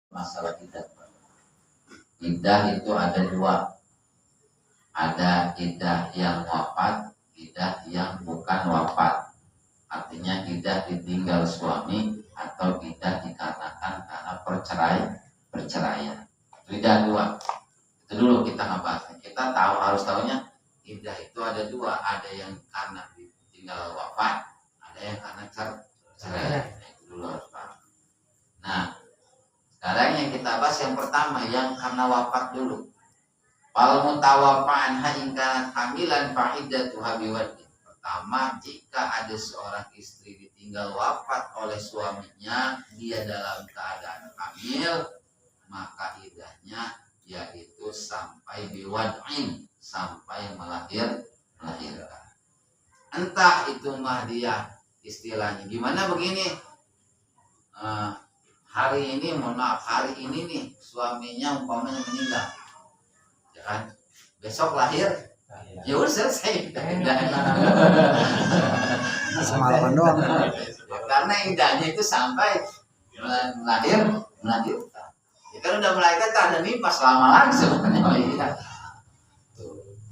masalah iddah. Iddah itu ada dua. Ada iddah yang wafat, iddah yang bukan wafat. Artinya iddah ditinggal suami atau iddah dikarenakan karena perceraian. Iddah dua. Itu dulu kita ngebahasnya. Kita harus tahunya iddah itu ada dua. Ada yang karena ditinggal wafat, ada yang karena cerai. Itu dulu harus paham. Nah, sekarang yang kita bahas yang pertama yang karena wafat dulu. Wal mutawaffa'an ha'inkan hamilan fa'iddatuha biwadin. Pertama, jika ada seorang istri ditinggal wafat oleh suaminya, dia dalam keadaan hamil, maka iddahnya yaitu sampai biwadin, sampai melahirkan. Entah itu mah dia istilahnya gimana begini. Hari ini nih suaminya umpamanya meninggal, ya kan? Besok lahir, ya udah selesai. Semalaman doang. Karena indahnya itu sampai melahirkan. Ya kan udah melahirkan tak ada nimpas lama lagi sebenarnya. Oh iya.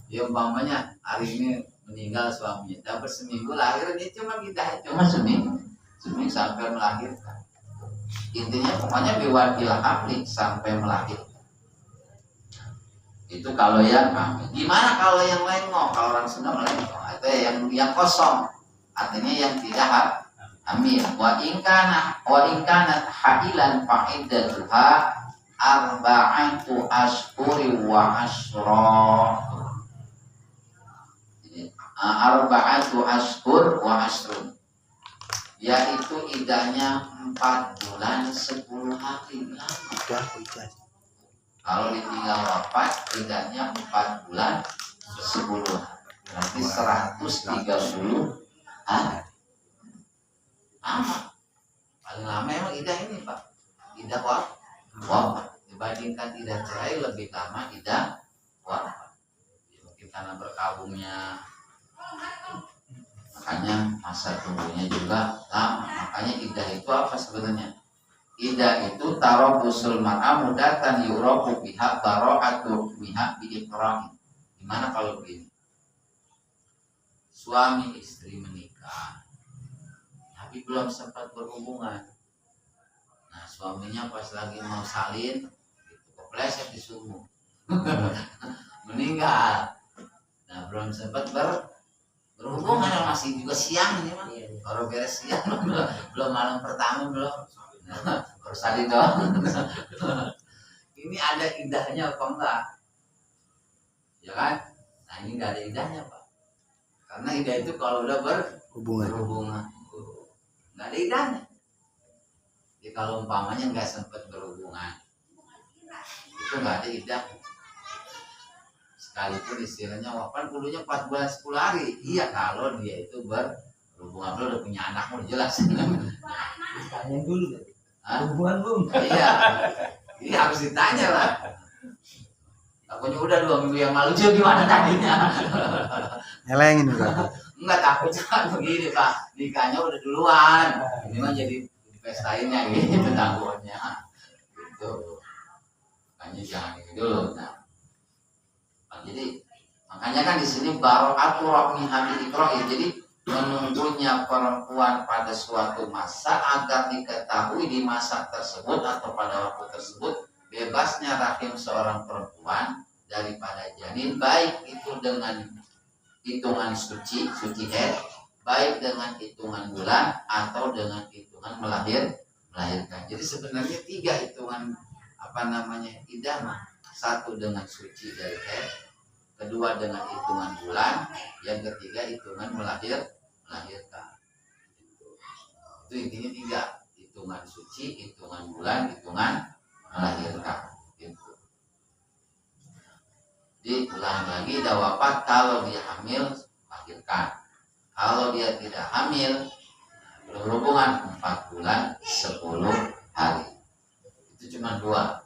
Ya umpamanya hari ini meninggal suaminya, dapat seminggu lahir, ini cuma seminggu sampai melahirkan. Intinya pokoknya biwadil hamli sampai melahirkan. Itu kalau yang hamil. Gimana kalau yang lengok? Kalau orang Sunda lengok itu yang kosong, artinya yang tidak hamil. Wa ingkana hailan fa'iddatuha arba'atu ashhuri wa asyra. Arba'atu ashhur wa ashrun, yaitu iddahnya 4 bulan 10 hari. Kalau ditinggal wafat iddahnya 4 bulan 10 hari, berarti 130 hari. Paling lama emang iddah ini Pak, iddah wafat. Dibandingkan iddah cerai lebih lama iddah wafat. Mungkin karena berkabungnya, makanya masa tunggunya juga lama. Makanya iddah itu apa sebenarnya? Iddah itu tarabbusul mar'a mudatan yurafu biha bara'atu biha bi'iqra'i. Gimana kalau begini? Suami istri menikah tapi belum sempat berhubungan. Nah, suaminya pas lagi mau salin itu kepleset di sumur. Meninggal. Nah, belum sempat berhubungan, masih juga siang ini mah. Kalau beres siang belum malam pertama belum. Harus tadi dong. Ini ada iddahnya apa enggak? Ya kan? Nah, ini enggak ada iddahnya Pak. Karena iddah itu kalau udah berhubungan. Enggak ada iddahnya. Jadi kalau umpamanya enggak sempat berhubungan, itu enggak ada iddah. Sekalipun istilahnya wafat kudunya 4 bulan 10 hari. Iya kalau dia itu berhubungan, udah punya anak udah jelas. Tanya dulu deh. Hubungan belum? Iya. Ini harus ditanya lah. Takutnya udah 2 minggu yang lalu dia gimana tadinya. Nyelengin juga. Enggak, takutnya begini Pak, nikahnya udah duluan. Ini mah jadi pestainnya gitu takutnya. Gitu. Makanya jangan ini dulu. Nah, jadi makanya kan di sini bara'atu raqmi hamil iqra'i. Jadi menunggunya perempuan pada suatu masa agar diketahui di masa tersebut atau pada waktu tersebut bebasnya rahim seorang perempuan daripada janin, baik itu dengan hitungan suci haid, baik dengan hitungan bulan atau dengan hitungan melahirkan. Jadi sebenarnya 3 hitungan iddah. 1 dengan suci dari haid, kedua dengan hitungan bulan, yang ketiga hitungan melahirkan. Itu intinya 3, hitungan suci, hitungan bulan, hitungan melahirkan. Gitu. Diulang lagi, dah wafat kalau dia hamil lahirkan. Kalau dia tidak hamil berhubungan 4 bulan 10 hari. Itu cuma 2.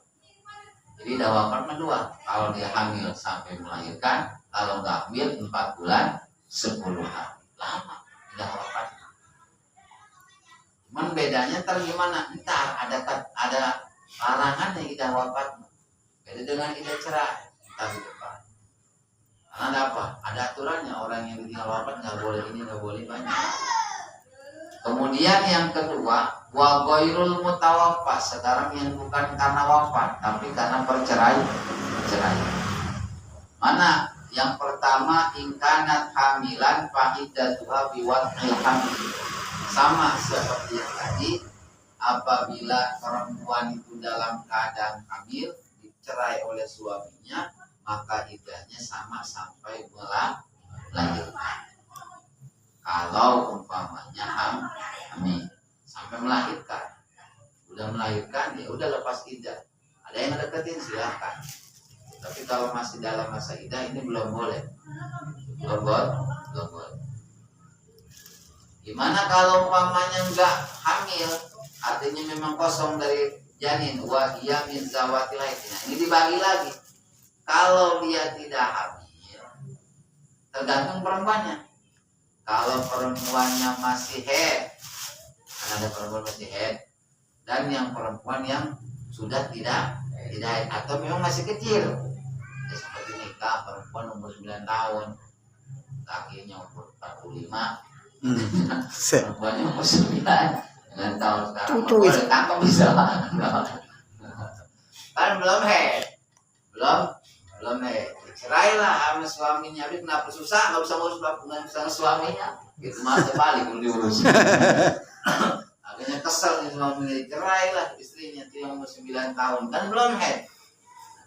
Jadi dah wafat mah 2. Kalau dia hamil sampai melahirkan, kalau nggak hamil 4 bulan 10 hari. Lama udah wafat. Cuman bedanya ntar gimana? Ntar ada larangan yang idah wafat. Beda dengan idah cerai. Tapi depan. Karena ada apa? Ada aturannya, orang yang ditinggal wafat nggak boleh ini, nggak boleh banyak. Kemudian yang kedua, wa ghairul mutawaffah, sekarang yang bukan karena wafat tapi karena perceraian. Mana? Yang pertama, ingkanat hamilan fa iddatuha biwad'il hamil. Sama seperti yang tadi, apabila perempuan itu dalam keadaan hamil dicerai oleh suaminya, maka iddahnya sama sampai melahirkan. Kalau umpamanya hamil sampai melahirkan, udah melahirkan ya udah lepas iddah. Ada yang deketin silahkan. Tapi kalau masih dalam masa iddah ini belum boleh. Belum boleh. Gimana kalau umpamanya enggak hamil, artinya memang kosong dari janin, wa iya min zawati lainnya. Ini dibagi lagi. Kalau dia tidak hamil, tergantung perempuannya. Kalau perempuannya masih head, ada perempuan masih head, dan yang perempuan yang sudah tidak head atau memang masih kecil, ya, seperti nikah perempuan umur 9 tahun, lakinya umur 45, perempuannya umur 9 tahun sekarang, boleh tangkap bisa, kan belum head, belum head. Cerailah sama suaminya, tapi kenapa susah? Nggak bisa suaminya, gitu mah terbalik kalau diurus. Akhirnya kesel nih suaminya, cerailah istrinya itu yang umur 9 tahun, kan belum head.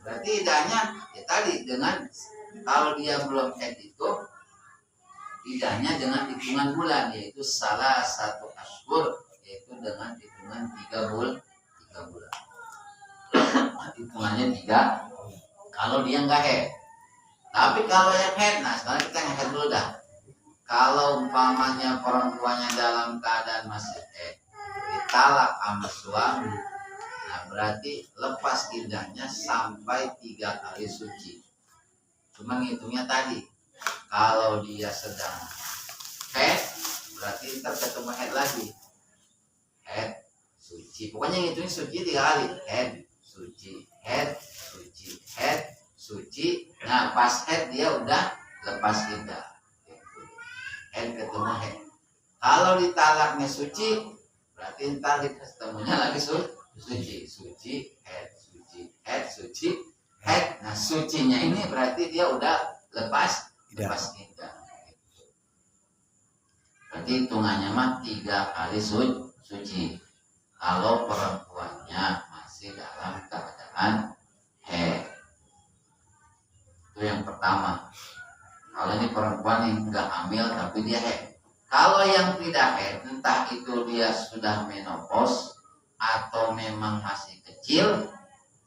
Berarti idahnya ya tadi dengan kalau dia belum head itu idahnya dengan hitungan bulan, yaitu salah satu ashur, yaitu dengan hitungan 3 bulan. Hitungannya 3 kalau dia nggak head. Tapi kalau yang head, nah sekarang kita yang head dulu dah. Kalau umpamanya perempuannya dalam keadaan masih head, ditalak sama suami, nah berarti lepas iddahnya sampai 3 kali suci. Cuma ngitungnya tadi, kalau dia sedang head, berarti ntar ketemu head lagi. Head, suci. Pokoknya ngitungnya suci 3 kali. Head, suci, head, suci, head, suci. Nah pas head dia udah lepas iddah. Head ketemu head. Kalau ditalaknya suci, berarti ntar ketemunya lagi suci, head, suci, head. Nah sucinya ini berarti dia udah lepas iddah. Berarti hitungannya mah 3 kali suci. Kalau perempuannya masih dalam keadaan head. Itu yang pertama. Kalau ini perempuan yang enggak hamil tapi dia head. Kalau yang tidak head, entah itu dia sudah menopause atau memang masih kecil,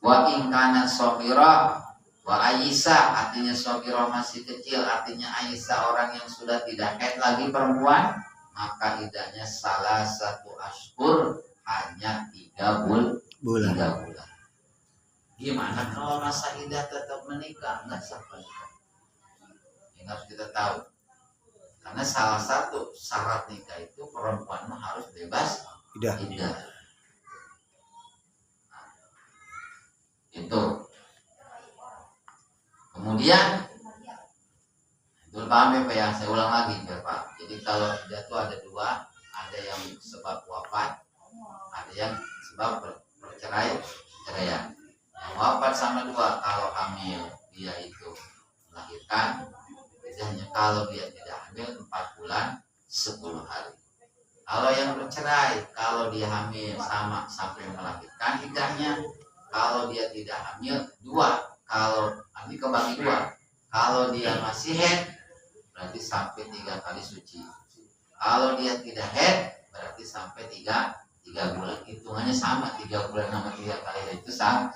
wa ingkana soghira wa Aisyah, artinya soghira masih kecil, artinya Aisyah orang yang sudah tidak head lagi perempuan, maka iddahnya salah satu ashur, hanya 3 bulan. Gimana kalau masa iddah tetap menikah? Nggak sah menikah. Yang harus kita tahu. Karena salah satu syarat nikah itu perempuan harus bebas iddah. Itu. Kemudian itu paham ya Pak ya? Saya ulang lagi biar Pak. Jadi kalau iddah itu ada 2, ada yang sebab wafat, ada yang sebab perceraian. Yang wafat sama 2, kalau hamil dia itu melahirkan, iddahnya kalau dia tidak hamil 4 bulan 10 hari. Kalau yang bercerai, kalau dia hamil sama sampai melahirkan iddahnya, kalau dia tidak hamil 2, kalau nanti kebagi 2, kalau dia masih head berarti sampai 3 kali suci. Kalau dia tidak head berarti sampai 3 bulan. Hitungannya sama, 3 bulan sama 3 kali itu sama.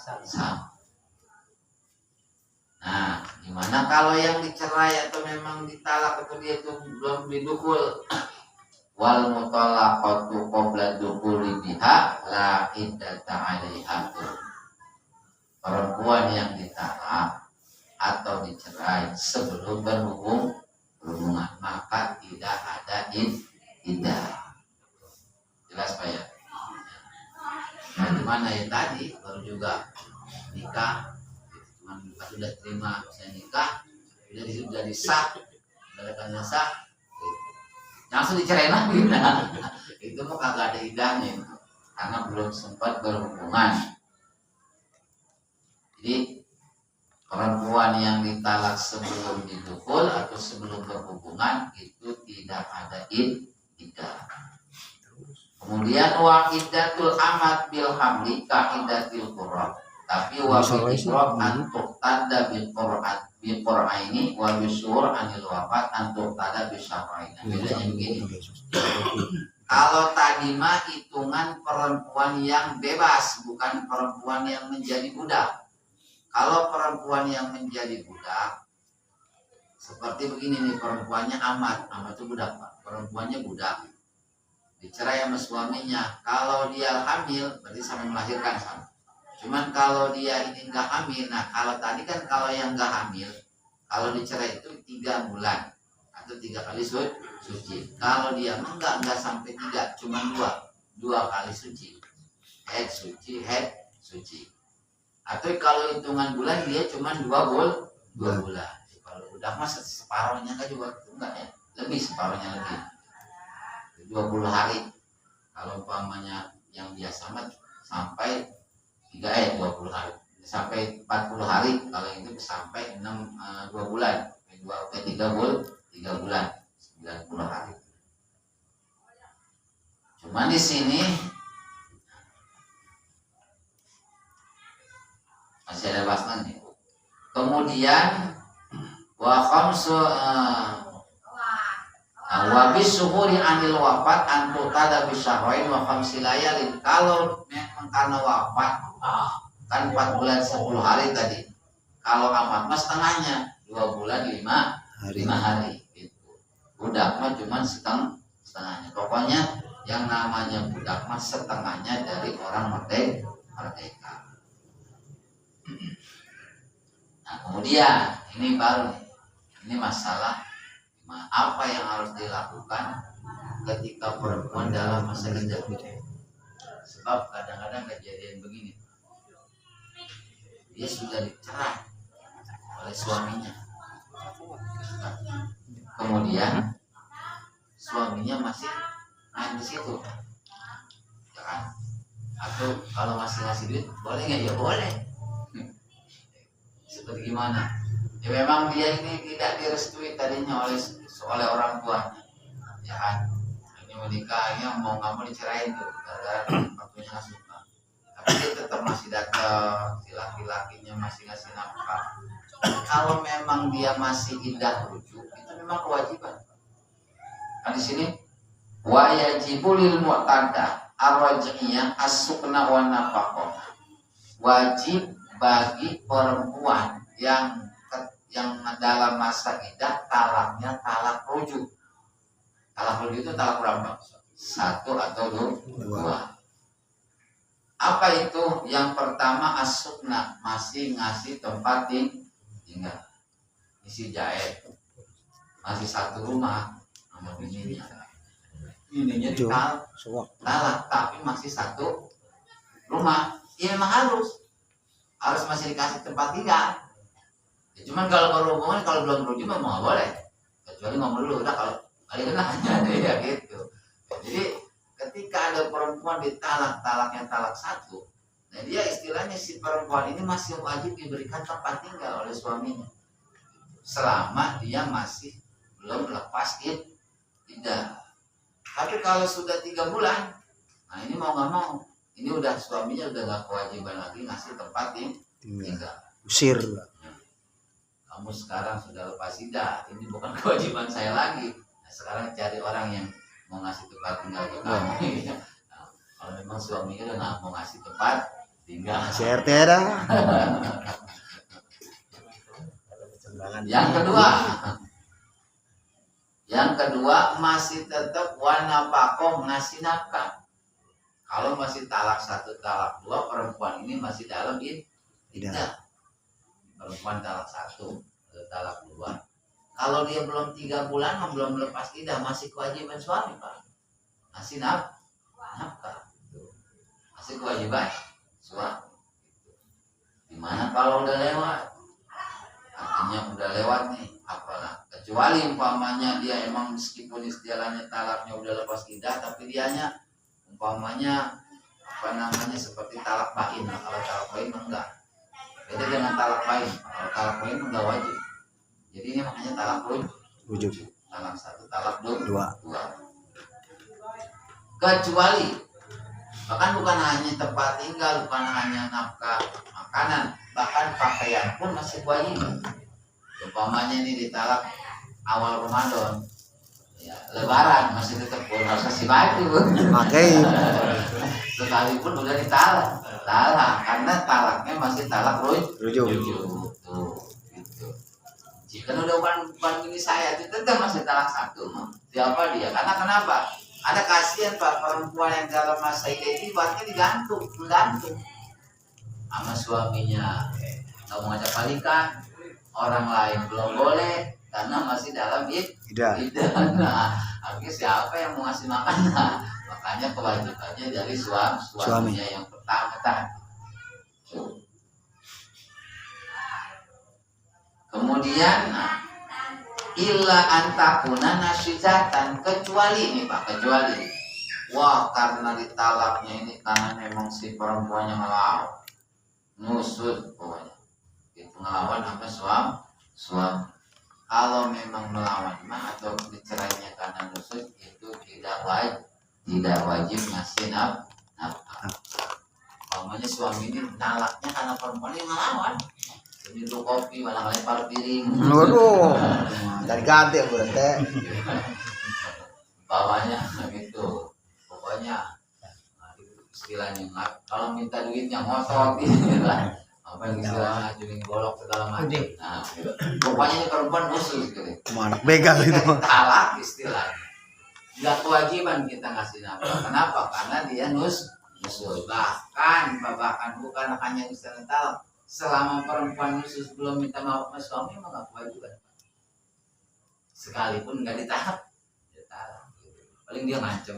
Nah, gimana kalau yang dicerai atau memang ditalak atau dia itu belum didukul? Wal mutalaqatu qabla dukuli biha la iddata 'alaiha. Perempuan yang ditalak atau dicerai sebelum berhubungan maka tidak ada iddah. Jelas Pak ya? Nah, gimana ya tadi baru juga nikah, cuman sudah terima saya nikah, sudah disah, sudah sah, langsung dicerai lagi. Nah, itu mah kagak ada idahnya karena belum sempat berhubungan. Jadi perempuan yang ditalak sebelum didukul atau sebelum berhubungan itu tidak ada iddah. Kemudian wa iddatul amat bil hamli ka iddatil qurra. Tapi wa bil qurra antuk tanda bil qur'a ini wa bisyur anil wafat antuk tanda bisyarain. Bedanya begini. Kalau tadi mah hitungan perempuan yang bebas, bukan perempuan yang menjadi budak. Kalau perempuan yang menjadi budak, seperti begini nih, perempuannya amat itu budak Pak. Perempuannya budak, dicerai sama suaminya. Kalau dia hamil, berarti sama melahirkan sama. Cuman kalau dia ini nggak hamil, nah kalau tadi kan kalau yang nggak hamil, kalau dicerai itu 3 bulan atau 3 kali suci. Kalau dia enggak sampai 3, cuman 2 kali suci. Head suci. Atau kalau hitungan bulan dia cuma 2 bulan. Kalau udah mah separuhnya kan juga enggak ya, lebih separuhnya lebih 20 hari. Kalau umpamanya yang biasa mah sampai 20 hari sampai 40 hari. Kalau itu sampai 2 bulan, 3 bulan 90 hari. Cuman di sini masih ada bahasannya. Kemudian wa khamsu wa bisuhuri anil wafat antu tada bisyahrain wa khamsi layalin. Kalau memang karena wafat kan 4 bulan 10 hari tadi. Kalau amat mas setengahnya 2 bulan 5 hari gitu. Budak mah cuma setengahnya. Pokoknya yang namanya budak mah setengahnya dari orang merdeka. Nah kemudian ini baru nih, ini masalah apa yang harus dilakukan ketika perempuan dalam masa iddah. Sebab kadang-kadang kejadian begini, dia sudah dicerai oleh suaminya, kemudian suaminya masih main di situ, ya kan? Atau kalau masih ngasih duit boleh nggak? Ya boleh. Seperti gimana? Ya memang dia ini tidak direstui tadinya oleh orang tuanya, ya kan? Ini menikahnya mau nggak mau dicerain tuh, gara-gara waktunya nggak suka. Tapi dia tetap masih datang, si laki-lakinya masih ngasih nafkah. Kalau memang dia masih iddah rujuk, itu memang kewajiban. Kan di sini wa yajibul lil mu'tadah ar-raj'iyah as-sukna wa nafaqah. Wajib bagi perempuan yang dalam masa iddah talaknya talak rujuk. Talak rujuk itu talak berapa? 1 atau 2. Apa itu? Yang pertama as-sukna, masih ngasih tempat tinggal, isi jahit, masih satu rumah sama bininya. Ininya talak, tapi masih satu rumah. Ya memang harus masih dikasih tempat tinggal. Ya, cuman kalau berhubungan, kalau belum rujuk mah nggak boleh, kecuali ngomong dulu udah kalau kali kenanya ya gitu. Jadi ketika ada perempuan talaknya talak 1, nah dia istilahnya si perempuan ini masih wajib diberikan tempat tinggal oleh suaminya selama dia masih belum lepas iddah. Tapi kalau sudah 3 bulan, nah ini mau nggak mau, ini udah suaminya udah nggak kewajiban lagi ngasih tempat tinggal. Usir. Kamu sekarang sudah lepas iddah, ini bukan kewajiban saya lagi. Nah, sekarang cari orang yang mau ngasih tempat tinggal ke kamu. Nah, kalau memang suaminya udah nggak mau ngasih tempat tinggal, CRT dah. Yang kedua masih tetap wanapakoh ngasih nafkah. Kalau masih talak 1 talak 2, perempuan ini masih dalam iddah. Perempuan talak 1 atau talak 2, kalau dia belum 3 bulan belum lepas iddah, masih kewajiban suami Pak, ngasih nafkah, masih kewajiban suami. Dimana kalau udah lewat, artinya udah lewat nih, apalah, kecuali umpamanya dia emang meskipun istilahnya talaknya udah lepas idah, tapi dianya umpamanya apa namanya seperti talak bain. Nah, kalau talak bain enggak, beda dengan talak bain. Kalau talak bain enggak wajib, jadi ini makanya talak rujuk, talak satu, talak dua. Kecuali bahkan bukan hanya tempat tinggal, bukan hanya nafkah makanan, bahkan pakaian pun masih wajib. Umpamanya ini ditalak awal Ramadan, ya, Lebaran masih tetap harus kasih baju. Pakai. Sekalipun udah talak, karena talaknya masih talak rujuk. Tuh, gitu. Jika udah bukan ini saya, itu tetap masih talak satu. Siapa dia? Karena kenapa? Ada kasihan Pak, perempuan yang dalam masa ini ibaratnya digantung sama suaminya. Nggak mau ngajak balikan, orang lain belum boleh karena masih dalam iddah. Nah, akhirnya siapa yang mau ngasih makan? Nah, makanya kewajibannya dari suaminya yang pertama tadi. Kemudian illa antakuna nasyizatan, kecuali nih Pak, kecuali wah karena ditalaknya ini karena memang si perempuannya ngelawan, nusut pokoknya itu ngelawan apa suami. Kalau memang melawan mah atau dicerainya karena nusut itu tidak wajib ngasih nafkah. Umpamanya suami ini talaknya karena perempuan ini ngelawan, minum kopi malah lempar piring. Waduh, dari ganti ya berarti. Bawahnya gitu, pokoknya istilahnya kalau minta duitnya ngotot gitu lah. Apa yang istilahnya juling golok segala macam. Nah, pokoknya ini perempuan khusus gitu. Mana begal itu. Talak istilahnya. Tidak kewajiban kita ngasih nafkah. Kenapa? Karena dia nusul. Bahkan bukan hanya istilah talak. Selama perempuan khusus belum minta maaf sama suami emang gak kewajiban. Sekalipun gak ditahan, paling dia ngancem.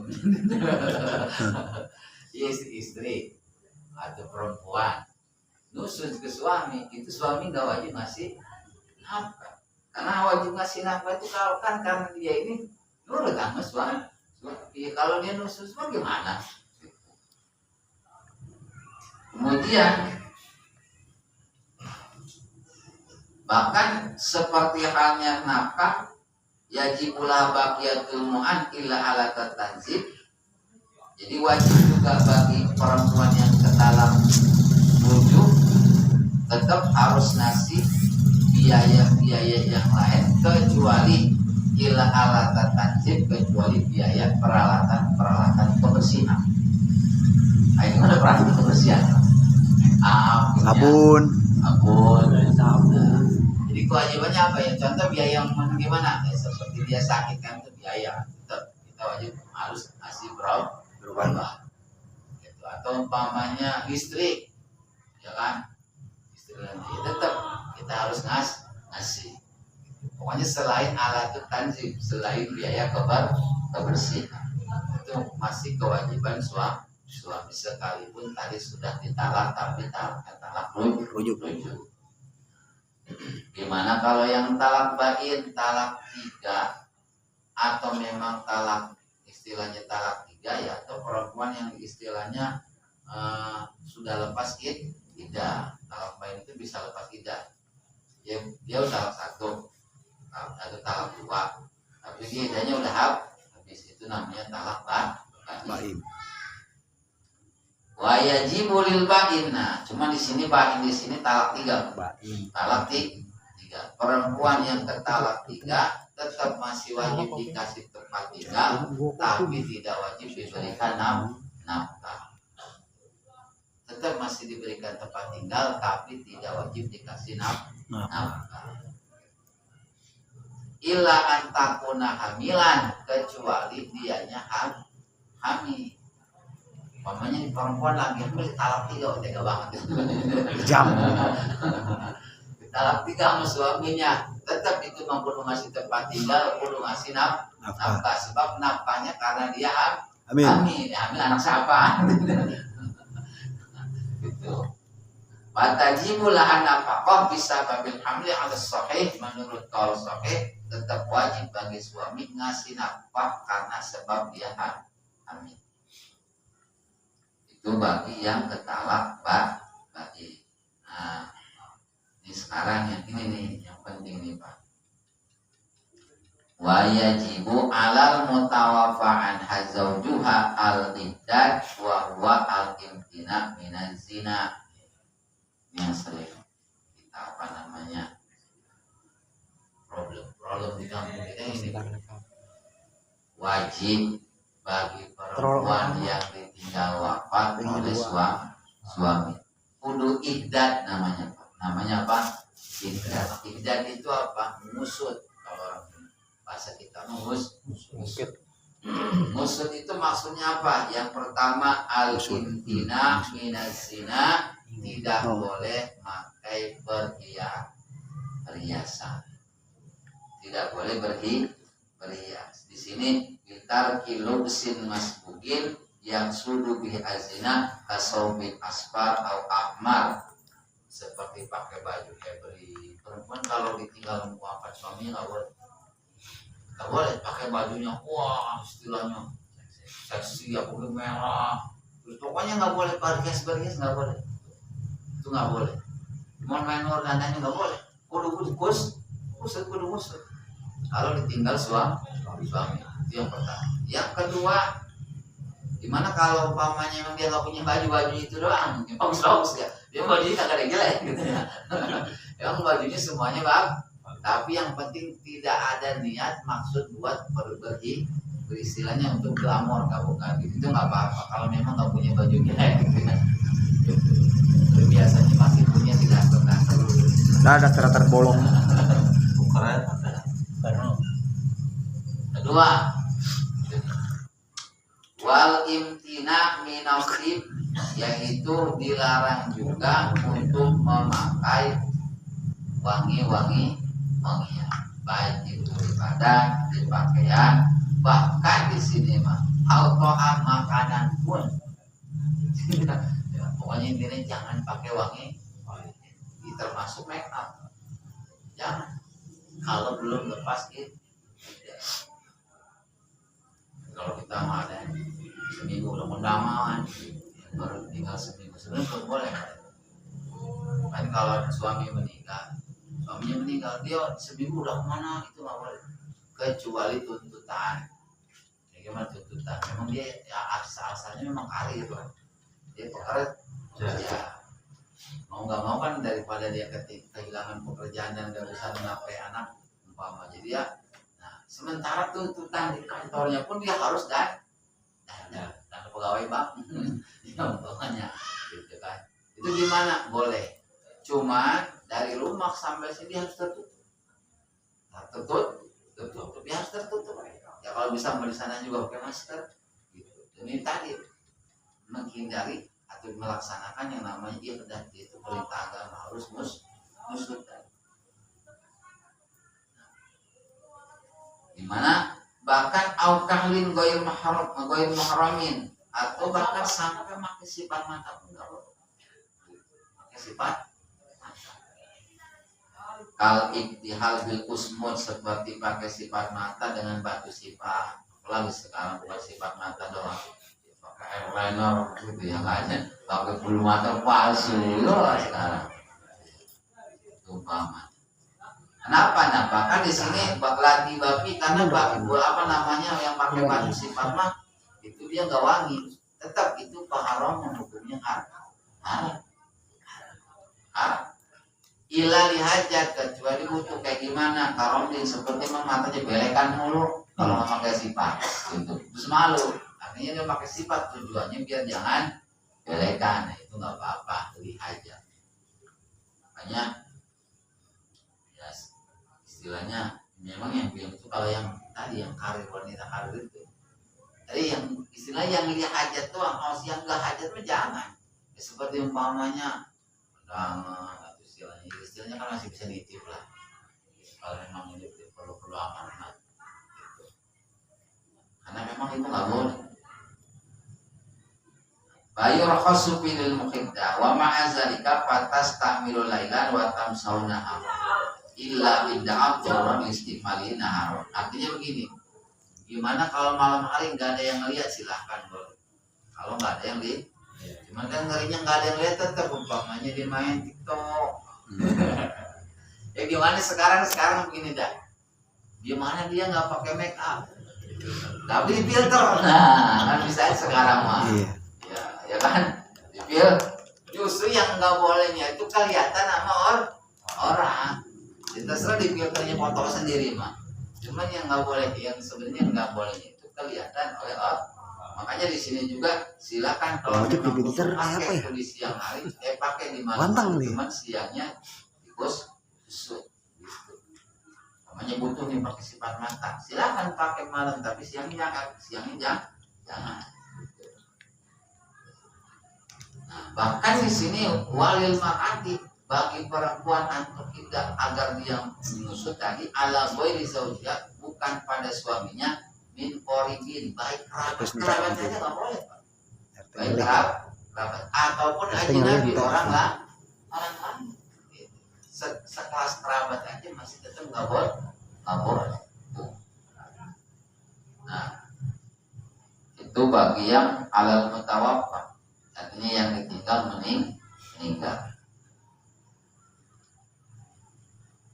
Istri atau perempuan khusus ke suami, itu suami gak wajib ngasih nafkah. Karena wajib ngasih nafkah itu kalau kan karena dia ini nurut sama suami. Kalau dia khusus bagaimana? Kemudian bahkan seperti halnya nafkah yajibulah baqiyatul mu'an illa ala tanzib. Jadi wajib juga bagi perempuan yang ke dalam rujuk tetap harus ngasih biaya-biaya yang lain kecuali illa ala tanzib, kecuali biaya peralatan kebersihan. Nah, itu ada peralatan kebersihan. Sabun. Jadi kewajibannya apa ya? Contoh biaya yang gimana? Ya, seperti dia sakit kan itu biaya. Kita wajib harus ngasih berobat. Gitu. Atau umpamanya listrik, ya kan? Listrik nanti tetap kita harus ngasih. Pokoknya selain alat tanzib, selain biaya kebersihan, itu masih kewajiban suami sekalipun tadi sudah ditalak tapi talak rujuk. Gimana kalau yang talak bain, talak 3 atau memang talak istilahnya talak 3 ya, atau perempuan yang istilahnya sudah lepas iddah. Talak bain itu bisa lepas iddah. Dia udah talak 1 atau talak 2, tapi dia iddahnya udah habis, itu namanya talak bain. Wa yajibu lil bain. Nah, cuma di sini bain di sini talak 3. Talak 3. Perempuan yang ketalak 3 tetap masih wajib dikasih tempat tinggal, tapi tidak wajib diberikan nafkah. Tetap masih diberikan tempat tinggal, tapi tidak wajib dikasih nafkah. Illa antakuna hamilan, kecuali dianya hamil. Mamanya perempuan lagi hamil talak 3, tega banget. Jam. Talak 3 sama suaminya, tetap itu mampu ngasih tempat tinggal, perlu ngasih nafkah. Sebab nafkahnya karena dia hamil anak siapa? Gitu. Watajibu lahan nafkah bisa babil hamli ala sahih menurut kaul sahih tetap wajib bagi suami ngasih nafkah karena sebab dia hamil. Itu bagi yang ketalak bagi. Nah, ini sekarang yang ini nih yang penting nih Pak. Wa yajibu alal mutawafa'an hazaujuha al-iddat wa huwa al-imtina minaz zina. Yang sering kita apa namanya problem di kampung kita ini, wajib bagi perempuan yang ditinggal wafat oleh suami kudu iddat namanya apa iddat itu apa ngusut kalau orang bahasa kita ngusut itu maksudnya apa? Yang pertama al-imtina minaz zina, tidak boleh pakai perhiasan, tidak boleh berhias. Di sini bitar kilubsin masbugin yang sudu bih azina kasobin asfar atau ahmar, seperti pakai baju hebri. Perempuan kalau ditinggal wafat suaminya nggak boleh pakai bajunya wah istilahnya seksi apa merah, terus pokoknya nggak boleh berhias nggak boleh. Itu nggak boleh. Mau main dandannya nggak boleh. Kudu kusut. Kalau ditinggal suami itu yang pertama. Yang kedua, gimana kalau umpamanya memang dia nggak punya baju itu doang, bagus ya. Dia bajunya kagak ada jelek gitu ya. Emang bajunya semuanya tapi yang penting tidak ada niat maksud buat beristilahnya untuk glamor bukan gitu. Itu nggak apa-apa kalau memang nggak punya baju jelek gitu ya. Biasanya masih punya tidak dasar Nah, dasar bolong. Kedua, wal imtina minasib, yaitu dilarang juga untuk memakai wangian, baik itu di badan, di pakaian, bahkan di sini autoan makanan pun. Pokoknya intinya jangan pakai wangi, termasuk make up. Jangan. Kalau belum lepas itu. Kalau kita mau ada seminggu udah kondangan, baru tinggal seminggu sebelum boleh. Kan kalau suaminya meninggal, dia seminggu udah kemana itu nggak boleh. Kecuali tuntutan. Ya, gimana tuntutan? Memang dia ya asalnya memang karir lah. Dia pekerja. Mau nggak mau kan daripada dia kehilangan pekerjaan dan nggak bisa menafkahi anak umpama, jadi ya sementara tuntutan di kantornya pun dia harus dan pegawai bank umpamanya gitu kan. Itu gimana? Boleh, cuma dari rumah sampai sini harus tertutup, dia harus tertutup ya. Kalau bisa di sana juga pakai masker gitu. Ini tadi menghindari atau melaksanakan yang namanya ibadah, itu perintah agama harus musnah. Dimana bahkan aukahlin goir mahramin, atau bahkan sampai pakai sifat mata pun nggak boleh. Pakai sifat mata. Kal iktihal bil usmud, seperti pakai sifat mata dengan batu sifat. Apalagi sekarang bukan sifat mata doang, pakai eyeliner gitu ya, kayaknya pakai bulu mata palsu loh sekarang. Umpama. Kenapa? Kan di sini latih babi karena apa namanya yang pakai baju sifat mah itu dia nggak wangi, tetap itu haram, hukumnya haram. Ila lihajat, kecuali butuh kayak gimana karomdin, seperti memang matanya belekan mulu kalau nggak pakai sifat gitu. Terus malu, artinya dia pakai sifat tujuannya biar jangan belekan. Nah, itu nggak apa-apa, lihajat. Makanya ya, istilahnya memang yang bilang itu kalau yang tadi yang karir, wanita karir itu tadi yang istilah yang lihajat doang. Kalau yang nggak hajat mah jangan ya, seperti umpamanya undangan, istilahnya kan masih bisa ditip lah. Kalau memang ini perlu amanat gitu. Karena memang itu nggak boleh. Bayu rakhasu fil muqiddah wa ma'a zalika fatastamilu lailan wa tamsauna illa bid'am dorong istimali nahar. Artinya begini, gimana kalau malam hari nggak ada yang ngeliat silahkan boleh. Kalau nggak ada yang lihat, cuman kan ngerinya nggak ada yang lihat tetap umpamanya dia main TikTok. Ya gimana sekarang begini dah, gimana dia nggak pakai make up, tapi di filter, nah kan bisa sekarang mah. Ya kan, di filter. Justru yang nggak bolehnya itu kelihatan sama orang. Terserah di filternya foto sendiri mah. Cuman yang nggak boleh, yang sebenarnya nggak bolehnya itu kelihatan oleh orang. Makanya di sini juga silakan kalau memang pakai di siang hari, pakai di malam. Cuman siangnya tikus busuk. Gitu. Namanya butuh nih pakai sifat mata. Silakan pakai malam, tapi siangnya jangan. Nah, bahkan di sini walil makati bagi perempuan atau tidak agar dia mengusut tadi ala boy di zaujah bukan pada suaminya min qoribin baik kerabat aja nggak boleh Pak. Baik kerabat ataupun ajnabi orang lain sekelas kerabat aja masih tetap nggak boleh. Nah itu bagi yang alal mutawaffa, artinya yang ditinggal meninggal.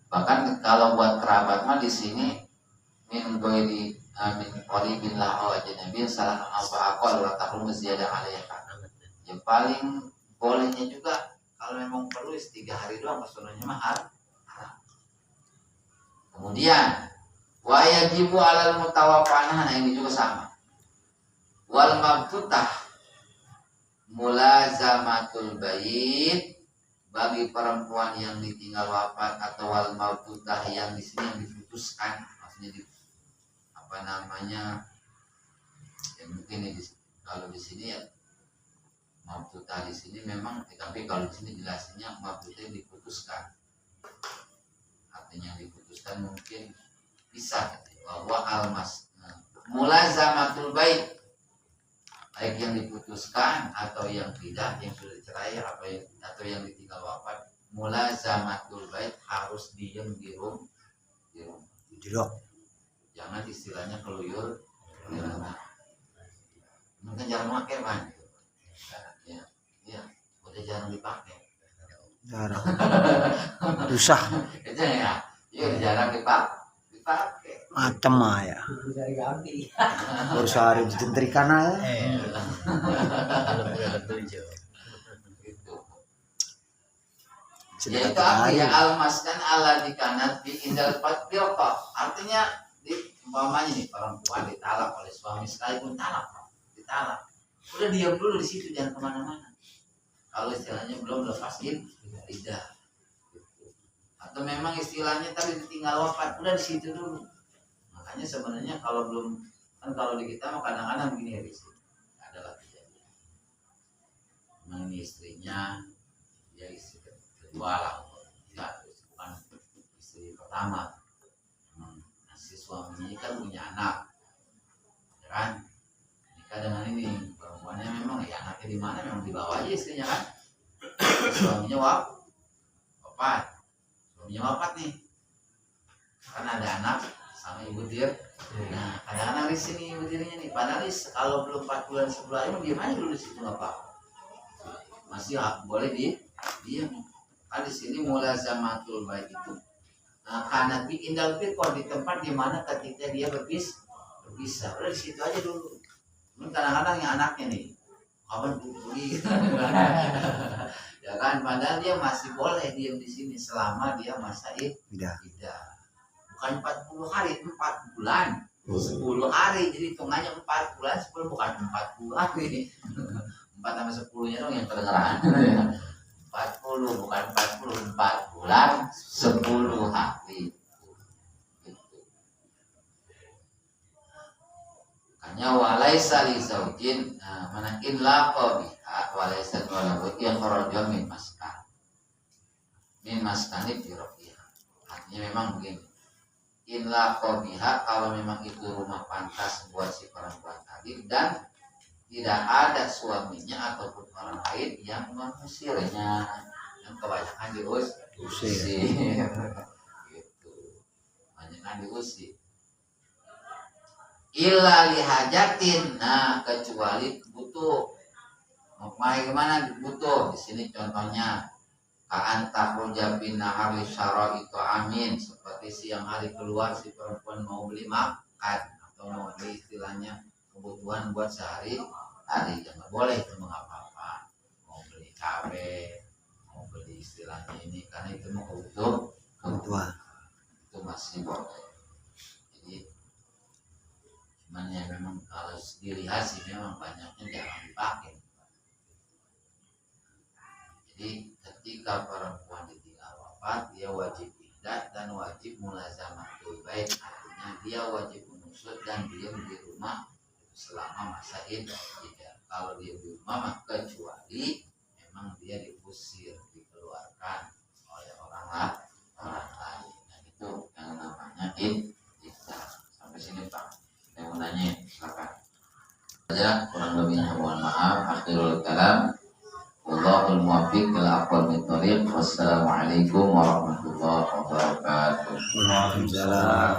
Bahkan kalau buat kerabat mah di sini min ghairi min qaribin lahu ajnabiyyin salah apa aqal wa tahrum ziyada alaiha. Yang paling bolehnya juga kalau memang perlu 3 hari doang sunahnya mah haram. Kemudian wa yajibu alal mutawaffanah, nah ini juga sama. Wal mabtutah mulazamatul bait bagi perempuan yang ditinggal wafat atau wal maututah yang di sini yang diputuskan, maksudnya ya mungkin kalau di sini ya maututah di sini memang, tapi kalau di sini jelasinnya maututah diputuskan, artinya diputuskan mungkin bisa bahwa almas mulazamatul bait baik yang diputuskan atau yang tidak, yang sudah cerai atau yang ditinggal wafat, mulazamatul bait harus diem di rumah. Jangan istilahnya keluyur di rumah. Mungkin jarang pakai kan? Ya, udah jarang dipakai. Jarang. Susah. Itu ya, jarang dipakai. Macam ya. Dari ganti. Baru sehari dijentrikan aja. Yaitu artinya almaskan ala dikanat di indal patbilqa. Artinya umpamanya nih perempuan ditalak oleh suami sekalipun ditalak. Udah diam dulu di situ, jangan kemana-mana. Kalau istilahnya belum lepas tidak. Atau memang istilahnya tadi ditinggal wafat, udah di situ dulu. Makanya sebenarnya kalau belum, kan kalau di kita mah kadang-kadang begini ya, adalah kejadian. Memang ini istrinya, dia istri kedua lah, tidak, bukan istri pertama. Si suaminya kan punya anak, ya kan? Nikah dengan ini perempuannya memang ya anaknya di mana memang dibawa aja istrinya kan. Suaminya wafat, nih, karena ada anak sama ibu dir. Nah, kadang-kadang di sini ibu dirinya nih, padahal kalau belum 4 bulan 10 hari diam aja dulu di situ nggak apa-apa, masih boleh diam. Kan di sini mulazamatul bait itu. Nah, karena di indal fikor di tempat di mana ketika dia berpisah, udah di situ aja dulu. Kadang-kadang yang anaknya nih, kapan pergi, ya kan? Padahal dia masih boleh diam di sini selama dia masa iddah. Bukan 40 hari, 4 bulan, 10 hari. Jadi hitungannya 4 bulan, 10 bukan 40 hari. 4 sama 10-nya dong yang kedengeran. 40 bukan 40, 4 bulan 10 hari. Hanya walaisa li zaujin, manakin laqa biha walaisa wala yang kharaja min maskani fi rafiha. Artinya memang begini. In laqa biha, kalau memang itu rumah pantas buat si perempuan tadi dan tidak ada suaminya ataupun orang lain yang mengusirnya. Yang kebanyakan diusir. Gitu. Kebanyakan diusir. Illa lihajatin, nah kecuali butuh. Mau kemana butuh? Di sini contohnya anta khruja bin nahari syara itu amin, seperti siang hari keluar si perempuan mau beli makan atau mau beli istilahnya kebutuhan buat sehari hari, jangan boleh itu mengapa-apa. Mau beli cabai, mau beli istilahnya ini, karena itu mau kebutuhan itu masih boleh. Jadi cuman ya memang kalau dilihat sih memang banyaknya jarang dipakai. Jadi ketika perempuan ditinggal wafat, dia wajib iddah dan wajib mulazamatul bait, artinya dia wajib menusuk dan diam di rumah selama masa iddah. Kalau dia di rumah kecuali memang dia diusir, dikeluarkan oleh orang lain. Nah itu yang namanya iddah. Sampai sini Pak. Yang mau nanya silakan. Saja kurang lebihnya mohon maaf. Akhirul kalam. Wallahul muwaffiq ila aqwamit thoriq. Wassalamualaikum warahmatullahi wabarakatuh. Waalaikumsalam.